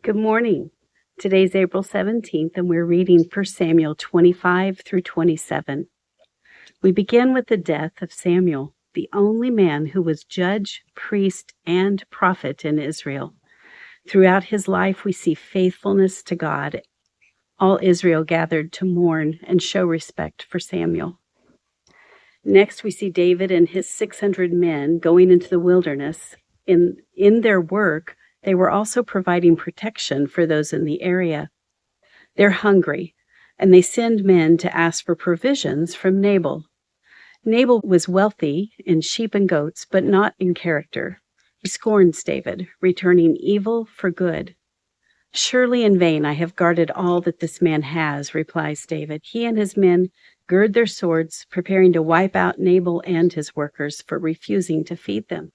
Good morning. Today's April 17th, and we're reading 1 Samuel 25 through 27. We begin with the death of Samuel, the only man who was judge, priest, and prophet in Israel. Throughout his life, we see faithfulness to God. All Israel gathered to mourn and show respect for Samuel. Next, we see David and his 600 men going into the wilderness. In their work, they were also providing protection for those in the area. They're hungry, and they send men to ask for provisions from Nabal. Nabal was wealthy in sheep and goats, but not in character. He scorns David, returning evil for good. "Surely in vain I have guarded all that this man has," replies David. He and his men gird their swords, preparing to wipe out Nabal and his workers for refusing to feed them.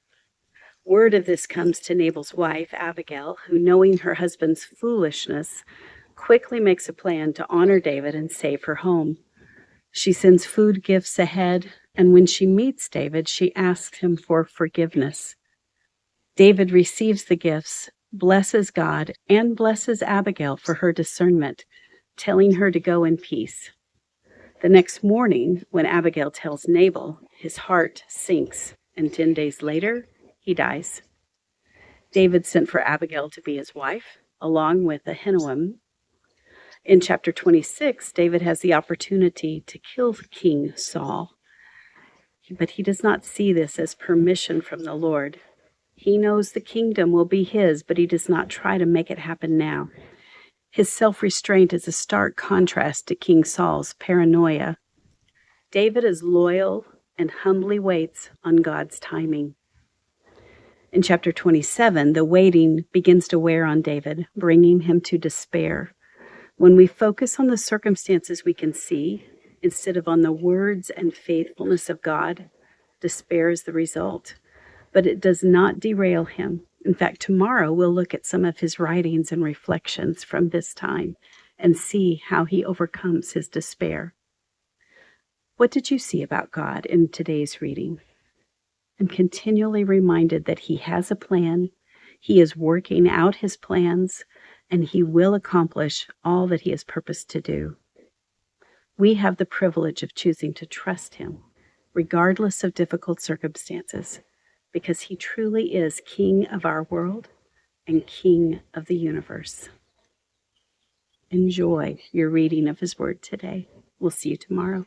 Word of this comes to Nabal's wife, Abigail, who, knowing her husband's foolishness, quickly makes a plan to honor David and save her home. She sends food gifts ahead, and when she meets David, she asks him for forgiveness. David receives the gifts, blesses God, and blesses Abigail for her discernment, telling her to go in peace. The next morning, when Abigail tells Nabal, his heart sinks, and 10 days later, he dies. David sent for Abigail to be his wife, along with Ahinoam. In chapter 26, David has the opportunity to kill King Saul, but he does not see this as permission from the Lord. He knows the kingdom will be his, but he does not try to make it happen now. His self-restraint is a stark contrast to King Saul's paranoia. David is loyal and humbly waits on God's timing. In chapter 27, the waiting begins to wear on David, bringing him to despair. When we focus on the circumstances we can see, instead of on the words and faithfulness of God, despair is the result. But it does not derail him. In fact, tomorrow we'll look at some of his writings and reflections from this time and see how he overcomes his despair. What did you see about God in today's reading? I'm continually reminded that he has a plan, he is working out his plans, and he will accomplish all that he has purposed to do. We have the privilege of choosing to trust him, regardless of difficult circumstances, because he truly is King of our world and King of the universe. Enjoy your reading of his word today. We'll see you tomorrow.